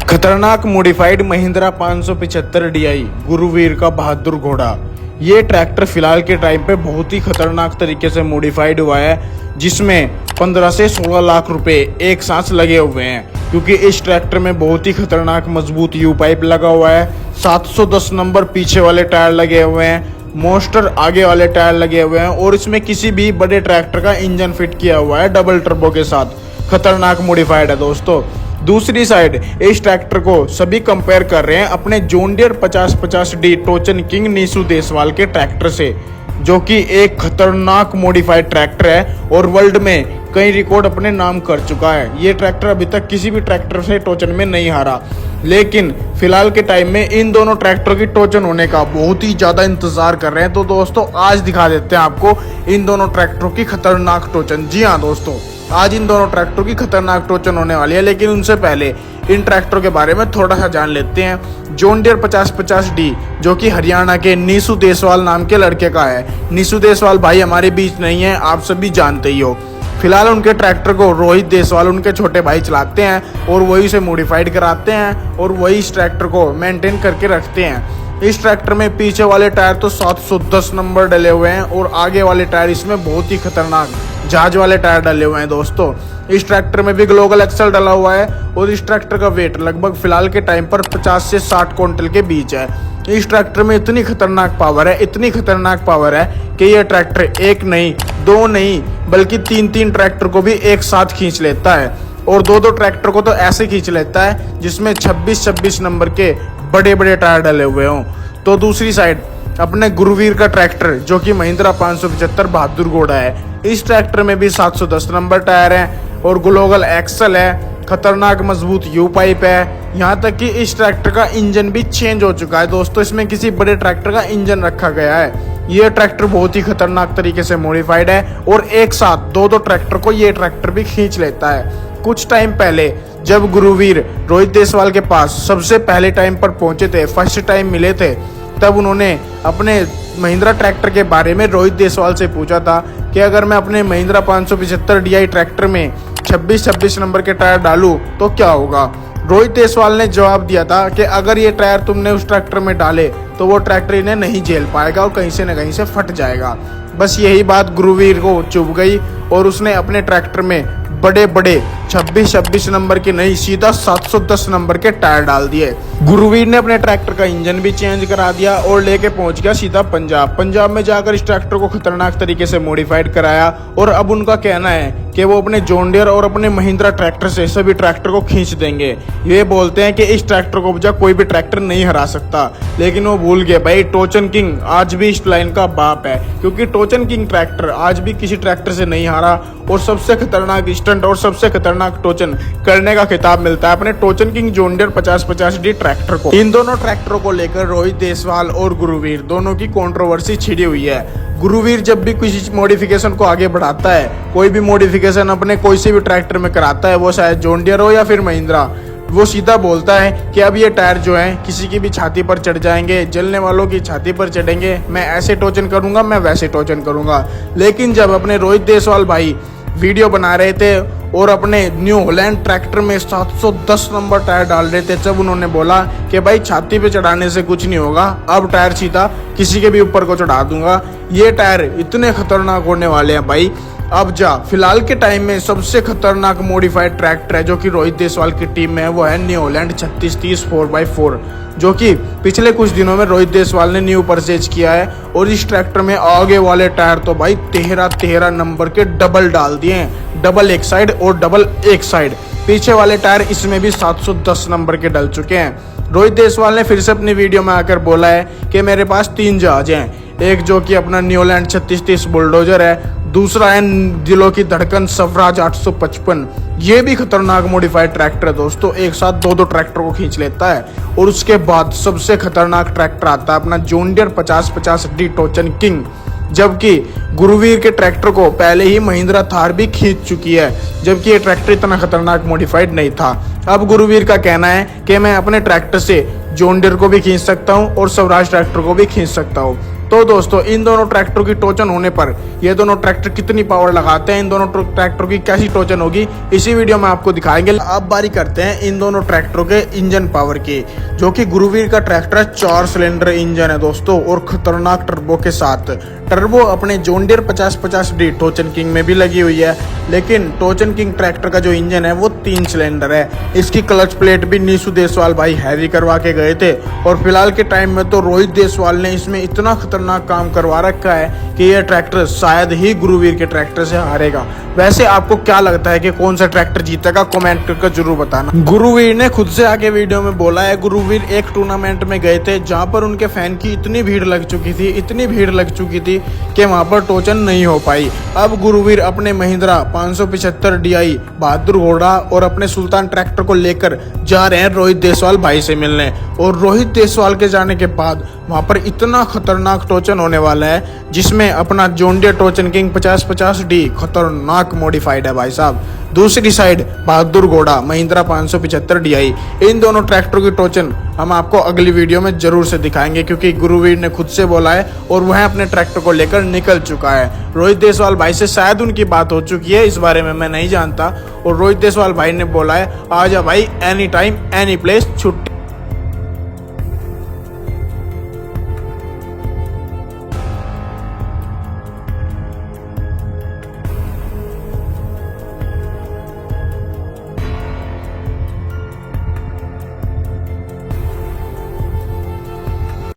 खतरनाक modified Mahindra 575 DI Gurveer का बहादुर घोड़ा। ये ट्रैक्टर फिलहाल के टाइम पे बहुत ही खतरनाक तरीके से मॉडिफाइड हुआ है, जिसमें 15 से 16 लाख रुपए एक साथ लगे हुए हैं, क्योंकि इस ट्रैक्टर में बहुत ही खतरनाक मजबूत यू पाइप लगा हुआ है। 710 नंबर पीछे वाले टायर लगे हुए हैं, मोस्टर आगे वाले टायर लगे हुए हैं और इसमें किसी भी बड़े ट्रैक्टर का इंजन फिट किया हुआ है डबल टर्बो के साथ। खतरनाक मॉडिफाइड है दोस्तों। दूसरी साइड इस ट्रैक्टर को सभी कंपेयर कर रहे हैं अपने जॉन डियर 5050D टोचन किंग नीसू देसवाल के ट्रैक्टर से, जो कि एक खतरनाक मॉडिफाइड ट्रैक्टर है और वर्ल्ड में कई रिकॉर्ड अपने नाम कर चुका है। ये ट्रैक्टर अभी तक किसी भी ट्रैक्टर से टोचन में नहीं हारा, लेकिन फिलहाल के टाइम में इन दोनों ट्रैक्टरों की टोचन होने का बहुत ही ज़्यादा इंतजार कर रहे हैं। तो दोस्तों आज दिखा देते हैं आपको इन दोनों ट्रैक्टरों की खतरनाक टोचन। जी हाँ दोस्तों, आज इन दोनों ट्रैक्टरों की खतरनाक टोचन होने वाली है, लेकिन उनसे पहले इन ट्रैक्टरों के बारे में थोड़ा सा जान लेते हैं। जॉन डियर 5050D जो कि हरियाणा के नीसू देसवाल नाम के लड़के का है। नीसू देसवाल भाई हमारे बीच नहीं है, आप सभी जानते ही हो। फिलहाल उनके ट्रैक्टर को रोहित देसवाल उनके छोटे भाई चलाते हैं और वही उसे मॉडिफाइड कराते हैं और वही इस ट्रैक्टर को मेंटेन करके रखते हैं। इस ट्रैक्टर में पीछे वाले टायर तो 710 नंबर डले हुए हैं और आगे वाले टायर इसमें बहुत ही खतरनाक जहाज वाले टायर डले हुए हैं दोस्तों। इस ट्रैक्टर में भी ग्लोबल एक्सल डला हुआ है और इस ट्रैक्टर का वेट लगभग फिलहाल के टाइम पर 50 से 60 क्विंटल के बीच है। इस ट्रैक्टर में इतनी खतरनाक पावर है, इतनी खतरनाक पावर है कि यह ट्रैक्टर एक नहीं, दो नहीं, बल्कि तीन ट्रैक्टर को भी एक साथ खींच लेता है और दो ट्रैक्टर को तो ऐसे खींच लेता है जिसमें 26 नंबर के बड़े बड़े टायर डले हुए हों। तो दूसरी साइड अपने गुरुवीर का ट्रैक्टर जो कि महिंद्रा 575 बहादुर घोड़ा है। इस ट्रैक्टर में भी 710 नंबर टायर है और ग्लोबल एक्सल है, खतरनाक मजबूत यू पाइप है। यहाँ तक कि इस ट्रैक्टर का इंजन भी चेंज हो चुका है दोस्तों, इसमें किसी बड़े ट्रैक्टर का इंजन रखा गया है। ये ट्रैक्टर बहुत ही खतरनाक तरीके से मॉडिफाइड है और एक साथ दो ट्रैक्टर को ये ट्रैक्टर भी खींच लेता है। कुछ टाइम पहले जब गुरुवीर रोहित देसवाल के पास सबसे पहले टाइम पर पहुंचे थे, फर्स्ट टाइम मिले थे, तब उन्होंने अपने महिंद्रा ट्रैक्टर के बारे में रोहित देसवाल से पूछा था कि अगर मैं अपने महिंद्रा 575 DI ट्रैक्टर में 26 नंबर के टायर डालूं तो क्या होगा। रोहित देसवाल ने जवाब दिया था कि अगर ये टायर तुमने उस ट्रैक्टर में डाले तो वो ट्रैक्टर इन्हें नहीं झेल पाएगा और कहीं से न कहीं से फट जाएगा। बस यही बात गुरुवीर को चुभ गई और उसने अपने ट्रैक्टर में बड़े 26 नंबर के नहीं, सीधा 710 नंबर के टायर डाल दिए। गुरुवीर ने अपने ट्रैक्टर का इंजन भी चेंज करा दिया और लेके पहुंच गया सीधा पंजाब में जाकर इस ट्रैक्टर को खतरनाक तरीके से मॉडिफाइड कराया और अब उनका कहना है कि वो अपने जॉन डियर और अपने महिंद्रा ट्रैक्टर से सभी ट्रैक्टर को खींच देंगे। ये बोलते हैं कि इस ट्रैक्टर को बजा कोई भी ट्रैक्टर नहीं हरा सकता, लेकिन वो भूल गए भाई टोचन किंग आज भी इस लाइन का बाप है, क्योंकि टोचन किंग ट्रैक्टर आज भी किसी ट्रैक्टर से नहीं हारा और सबसे खतरनाक स्टंट और सबसे खतरनाक टोचन करने का खिताब मिलता है अपने टोचन king John Deere 5050D tractor को। इन दोनों ट्रैक्टरों को लेकर रोहित देसवाल और गुरुवीर दोनों की कंट्रोवर्सी छिड़ी हुई है। गुरुवीर जब भी किसी मॉडिफिकेशन को आगे बढ़ाता है, कोई भी मॉडिफिकेशन अपने कोई से भी ट्रैक्टर में कराता है, वो चाहे जॉन डियर हो या फिर महिंद्रा, वो सीधा बोलता है कि अब ये टायर जो हैं किसी की भी छाती पर चढ़ जाएंगे, जलने वालों की छाती पर चढ़ेंगे, मैं ऐसे टोचन करूंगा, मैं वैसे टोचन करूंगा। लेकिन जब अपने रोहित देसवाल भाई वीडियो बना रहे थे और अपने न्यू हॉलैंड ट्रैक्टर में 710 नंबर टायर डाल रहे थे, जब उन्होंने बोला कि भाई छाती पे चढ़ाने से कुछ नहीं होगा, अब टायर सीधा किसी के भी ऊपर को चढ़ा दूंगा। ये टायर इतने खतरनाक होने वाले हैं भाई। अब जा फिलहाल के टाइम में सबसे खतरनाक मॉडिफाइड ट्रैक्टर है जो कि रोहित देसवाल की टीम में है, वो है न्यू हॉलैंड 3630 4x4, जो कि पिछले कुछ दिनों में रोहित देसवाल ने न्यू परचेज किया है। और इस ट्रैक्टर में आगे वाले टायर तो भाई 13 नंबर के डबल डाल दिए हैं, डबल एक साइड और डबल एक साइड। पीछे वाले टायर इसमें भी 710 नंबर के डल चुके हैं। रोहित देसवाल ने फिर से अपनी वीडियो में आकर बोला है कि मेरे पास 3 जहाज हैं, एक जो कि अपना न्यू हॉलैंड 3630 बुलडोजर है, दूसरा है दिलों की धड़कन स्वराज 855। ये भी खतरनाक मॉडिफाइड ट्रैक्टर है दोस्तों, एक साथ दो ट्रैक्टर को खींच लेता है। और उसके बाद सबसे खतरनाक ट्रैक्टर आता है अपना जॉन डियर 5050D टोचन किंग, जबकि गुरुवीर के ट्रैक्टर को पहले ही महिंद्रा थार भी खींच चुकी है, जबकि ये ट्रैक्टर इतना खतरनाक मॉडिफाइड नहीं था। अब गुरुवीर का कहना है कि मैं अपने ट्रैक्टर से जॉन डियर को भी खींच सकता हूँ और स्वराज ट्रैक्टर को भी खींच सकता हूँ। तो दोस्तों इन दोनों ट्रैक्टरों की टोचन होने पर ये दोनों ट्रैक्टर कितनी पावर लगाते हैं, इन दोनों ट्रैक्टरों की कैसी टोचन होगी, इसी वीडियो में आपको दिखाएंगे। अब बारी करते हैं इन दोनों ट्रैक्टरों के इंजन पावर की, जो कि गुरुवीर का ट्रैक्टर 4 सिलेंडर इंजन है दोस्तों, और खतरनाक टर्बो के साथ। टर्बो अपने जॉन डियर 5050D टोचन किंग में भी लगी हुई है, लेकिन टोचन किंग ट्रैक्टर का जो इंजन है वो 3 सिलेंडर है। इसकी क्लच प्लेट भी नीसू देसवाल भाई हैवी करवा के गए थे, और फिलहाल के टाइम में तो रोहित देसवाल ने इसमें इतना खतरनाक काम करवा रखा है कि यह ट्रैक्टर शायद ही गुरुवीर के ट्रैक्टर से हारेगा। वैसे आपको क्या लगता है कि कौन सा ट्रैक्टर जीतेगा, कमेंट करके जरूर बताना। गुरुवीर ने खुद से आगे वीडियो में बोला है, गुरुवीर एक टूर्नामेंट में गए थे जहां पर उनके फैन की इतनी भीड़ लग चुकी थी कि वहां पर टोचन नहीं हो पाई। अब गुरुवीर अपने महिंद्रा 575 DI बहादुर घोड़ा और अपने सुल्तान ट्रैक्टर को लेकर जा रहे हैं रोहित देसवाल भाई से मिलने, और रोहित देसवाल के जाने के बाद वहां पर इतना खतरनाक टोचन होने वाला है, जिसमें अपना जॉन डियर टोचन किंग 5050D खतरनाक मॉडिफाइड है भाई साहब। दूसरी साइड बहादुर घोड़ा महिंद्रा 575 DI। इन दोनों ट्रैक्टरों की टोचन हम आपको अगली वीडियो में जरूर से दिखाएंगे, क्योंकि गुरुवीर ने खुद से बोला है और वह अपने ट्रैक्टर को लेकर निकल चुका है। रोहित देसवाल भाई से शायद उनकी बात हो चुकी है, इस बारे में मैं नहीं जानता, और रोहित देसवाल भाई ने बोला है आ जा भाई, एनी टाइम एनी प्लेस, छुट्टी।